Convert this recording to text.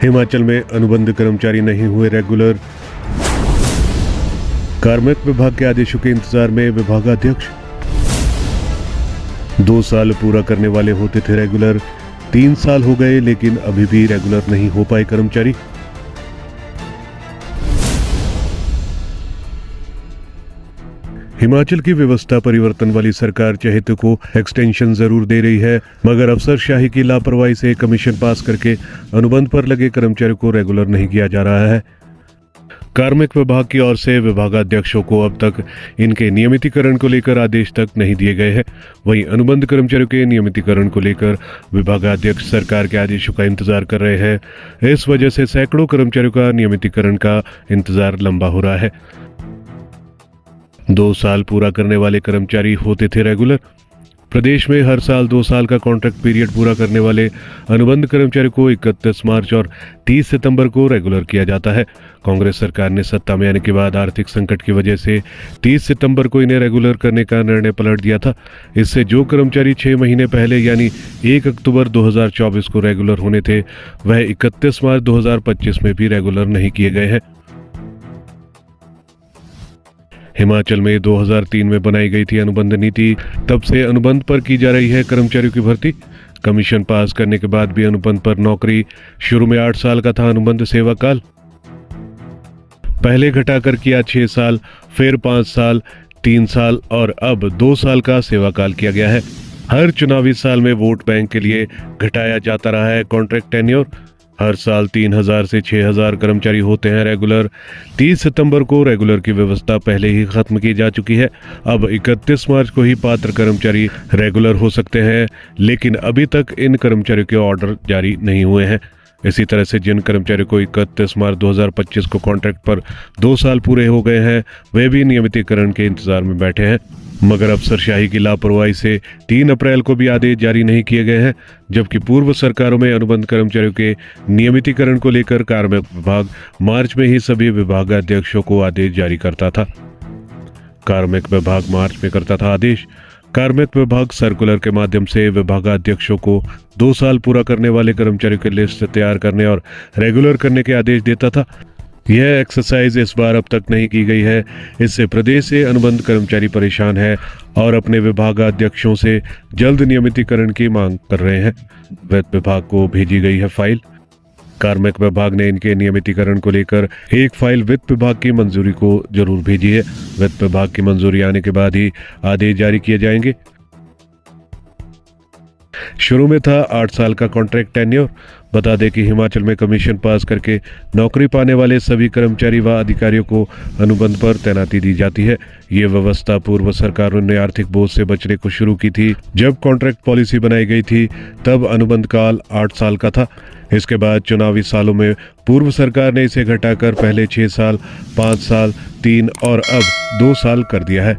हिमाचल में अनुबंध कर्मचारी नहीं हुए रेगुलर। कार्मिक विभाग के आदेशों के इंतजार में विभागाध्यक्ष। 2 साल पूरा करने वाले होते थे रेगुलर, 3 साल हो गए लेकिन अभी भी रेगुलर नहीं हो पाए कर्मचारी। हिमाचल की व्यवस्था परिवर्तन वाली सरकार चहेते को एक्सटेंशन जरूर दे रही है, मगर अफसरशाही की लापरवाही से कमीशन पास करके अनुबंध पर लगे कर्मचारियों को रेगुलर नहीं किया जा रहा है। कार्मिक विभाग की ओर से विभागाध्यक्षों को अब तक इनके नियमितीकरण को लेकर आदेश तक नहीं दिए गए हैं। वहीं अनुबंध कर्मचारियों के नियमितीकरण को लेकर विभागाध्यक्ष सरकार के आदेशों का इंतजार कर रहे हैं। इस वजह से सैकड़ों कर्मचारियों का नियमितीकरण का इंतजार लंबा हो रहा है। 2 साल पूरा करने वाले कर्मचारी होते थे रेगुलर। प्रदेश में हर साल 2 साल का कॉन्ट्रैक्ट पीरियड पूरा करने वाले अनुबंध कर्मचारियों को 31 मार्च और 30 सितंबर को रेगुलर किया जाता है। कांग्रेस सरकार ने सत्ता में आने के बाद आर्थिक संकट की वजह से 30 सितंबर को इन्हें रेगुलर करने का निर्णय पलट दिया था। इससे जो कर्मचारी 6 महीने पहले यानी 1 अक्टूबर 2024 को रेगुलर होने थे, वह 31 मार्च 2025 में भी रेगुलर नहीं किए गए हैं। हिमाचल में 2003 में बनाई गई थी अनुबंध नीति, तब से अनुबंध पर की जा रही है कर्मचारियों की भर्ती। कमीशन पास करने के बाद भी अनुबंध पर नौकरी। शुरू में 8 साल का था अनुबंध सेवा काल, पहले घटाकर किया 6 साल, फिर 5 साल, 3 साल और अब 2 साल का सेवा काल किया गया है। हर चुनावी साल में वोट बैंक के लिए घटाया जाता रहा है कॉन्ट्रैक्ट टेन्योर। हर साल 3000 से 6000 कर्मचारी होते हैं रेगुलर। 30 सितंबर को रेगुलर की व्यवस्था पहले ही खत्म की जा चुकी है। अब 31 मार्च को ही पात्र कर्मचारी रेगुलर हो सकते हैं, लेकिन अभी तक इन कर्मचारियों के ऑर्डर जारी नहीं हुए हैं। इसी तरह से जिन कर्मचारियों को 31 मार्च 2025 को कॉन्ट्रैक्ट पर 2 साल पूरे हो गए हैं, वे भी नियमितीकरण के इंतजार में बैठे हैं। मगर अफसरशाही की लापरवाही से 3 अप्रैल को भी आदेश जारी नहीं किए गए हैं, जबकि पूर्व सरकारों में अनुबंध कर्मचारियों के नियमितीकरण को लेकर कार्मिक विभाग मार्च में ही सभी विभागाध्यक्षों को आदेश जारी करता था। कार्मिक विभाग मार्च में करता था आदेश। कार्मिक विभाग सर्कुलर के माध्यम से विभागाध्यक्षों को 2 साल पूरा करने वाले कर्मचारियों की लिस्ट तैयार करने और रेगुलर करने के आदेश देता था। यह एक्सरसाइज इस बार अब तक नहीं की गई है। इससे प्रदेश से अनुबंध कर्मचारी परेशान है और अपने विभागाध्यक्षों से जल्द नियमितीकरण की मांग कर रहे हैं। वित्त विभाग को भेजी गई है फाइल। कार्मिक विभाग ने इनके नियमितीकरण को लेकर एक फाइल वित्त विभाग की मंजूरी को जरूर भेजी है। वित्त विभाग की मंजूरी आने के बाद ही आदेश जारी किए जाएंगे। शुरू में था 8 साल का कॉन्ट्रैक्ट टेन्योर। बता दें कि हिमाचल में कमीशन पास करके नौकरी पाने वाले सभी कर्मचारी व अधिकारियों को अनुबंध पर तैनाती दी जाती है। ये व्यवस्था पूर्व सरकारों ने आर्थिक बोझ से बचने को शुरू की थी। जब कॉन्ट्रैक्ट पॉलिसी बनाई गई थी तब अनुबंध काल 8 साल का था। इसके बाद चुनावी सालों में पूर्व सरकार ने इसे घटाकर पहले 6 साल, 5 साल, 3 और अब 2 साल कर दिया है।